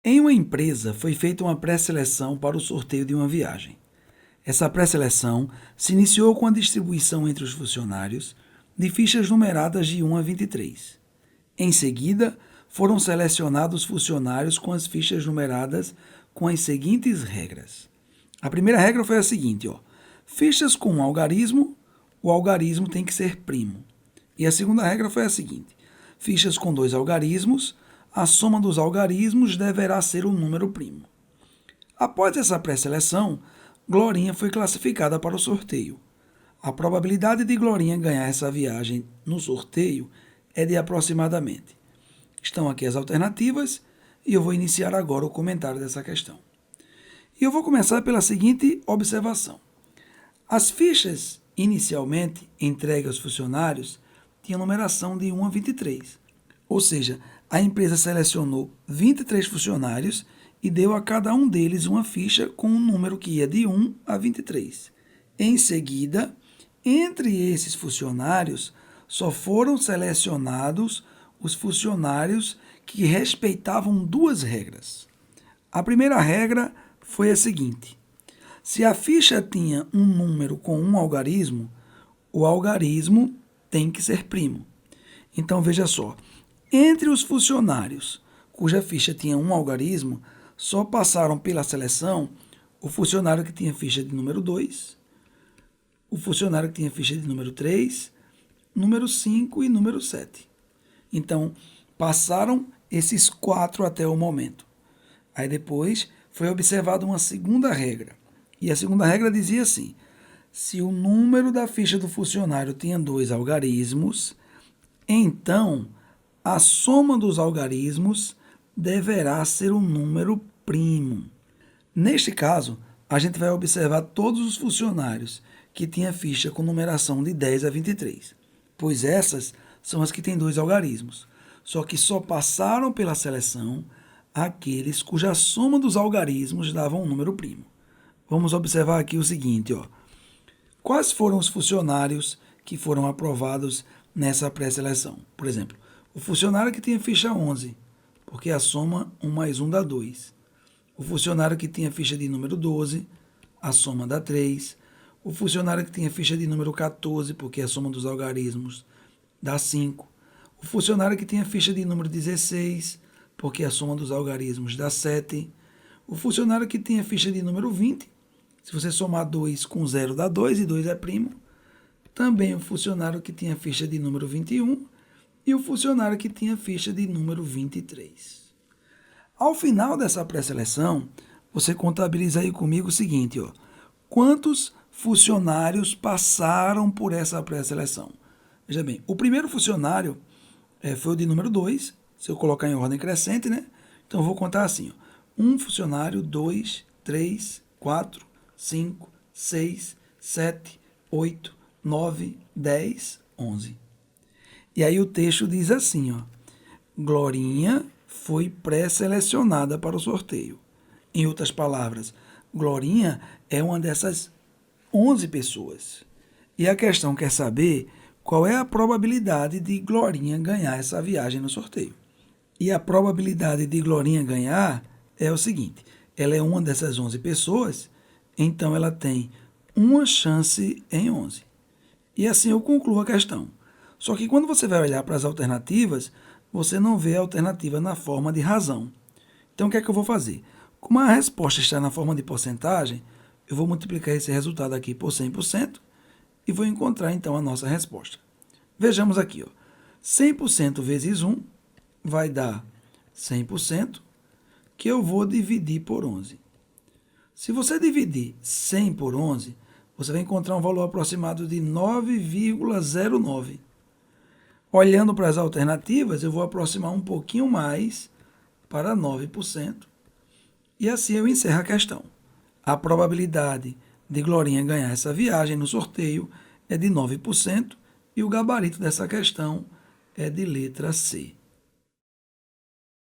Em uma empresa, foi feita uma pré-seleção para o sorteio de uma viagem. Essa pré-seleção se iniciou com a distribuição entre os funcionários de fichas numeradas de 1 a 23. Em seguida, foram selecionados funcionários com as fichas numeradas com as seguintes regras. A primeira regra foi a seguinte, fichas com um algarismo, o algarismo tem que ser primo. E a segunda regra foi a seguinte, fichas com 2 algarismos, a soma dos algarismos deverá ser um número primo. Após essa pré-seleção, Glorinha foi classificada para o sorteio. A probabilidade de Glorinha ganhar essa viagem no sorteio é de aproximadamente. Estão aqui as alternativas e eu vou iniciar agora o comentário dessa questão. E eu vou começar pela seguinte observação. As fichas inicialmente entregues aos funcionários tinham numeração de 1 a 23. Ou seja, a empresa selecionou 23 funcionários e deu a cada um deles uma ficha com um número que ia de 1 a 23. Em seguida, entre esses funcionários, só foram selecionados os funcionários que respeitavam 2 regras. A primeira regra foi a seguinte: se a ficha tinha um número com um algarismo, o algarismo tem que ser primo. Então, veja só, entre os funcionários cuja ficha tinha um algarismo, só passaram pela seleção o funcionário que tinha ficha de número 2, o funcionário que tinha ficha de número 3, número 5 e número 7. Então, passaram esses 4 até o momento. Aí depois foi observada uma segunda regra. E a segunda regra dizia assim: se o número da ficha do funcionário tinha 2 algarismos, então a soma dos algarismos deverá ser um número primo. Neste caso, a gente vai observar todos os funcionários que tinham ficha com numeração de 10 a 23, pois essas são as que têm 2 algarismos, só que só passaram pela seleção aqueles cuja soma dos algarismos dava um número primo. Vamos observar aqui o seguinte, quais foram os funcionários que foram aprovados nessa pré-seleção? Por exemplo, o funcionário que tinha ficha 11, porque a soma 1 mais 1 dá 2. O funcionário que tinha ficha de número 12, a soma dá 3. O funcionário que tinha ficha de número 14, porque a soma dos algarismos dá 5. O funcionário que tinha ficha de número 16, porque a soma dos algarismos dá 7. O funcionário que tinha ficha de número 20, se você somar 2 com 0 dá 2 e 2 é primo. Também o funcionário que tinha ficha de número 21 e o funcionário que tinha ficha de número 23. Ao final dessa pré-seleção, você contabiliza aí comigo o seguinte, quantos funcionários passaram por essa pré-seleção? Veja bem, o primeiro funcionário foi o de número 2, se eu colocar em ordem crescente, né? Então eu vou contar assim, 1 funcionário, 2, 3, 4, 5, 6, 7, 8, 9, 10, 11. E aí o texto diz assim, Glorinha foi pré-selecionada para o sorteio. Em outras palavras, Glorinha é uma dessas 11 pessoas. E a questão quer saber qual é a probabilidade de Glorinha ganhar essa viagem no sorteio. E a probabilidade de Glorinha ganhar é o seguinte, ela é uma dessas 11 pessoas, então ela tem uma chance em 11. E assim eu concluo a questão. Só que quando você vai olhar para as alternativas, você não vê a alternativa na forma de razão. Então o que é que eu vou fazer? Como a resposta está na forma de porcentagem, eu vou multiplicar esse resultado aqui por 100% e vou encontrar então a nossa resposta. Vejamos aqui, 100% vezes 1 vai dar 100%, que eu vou dividir por 11. Se você dividir 100 por 11, você vai encontrar um valor aproximado de 9,09. Olhando para as alternativas, eu vou aproximar um pouquinho mais para 9%. E assim eu encerro a questão. A probabilidade de Glorinha ganhar essa viagem no sorteio é de 9% e o gabarito dessa questão é de letra C.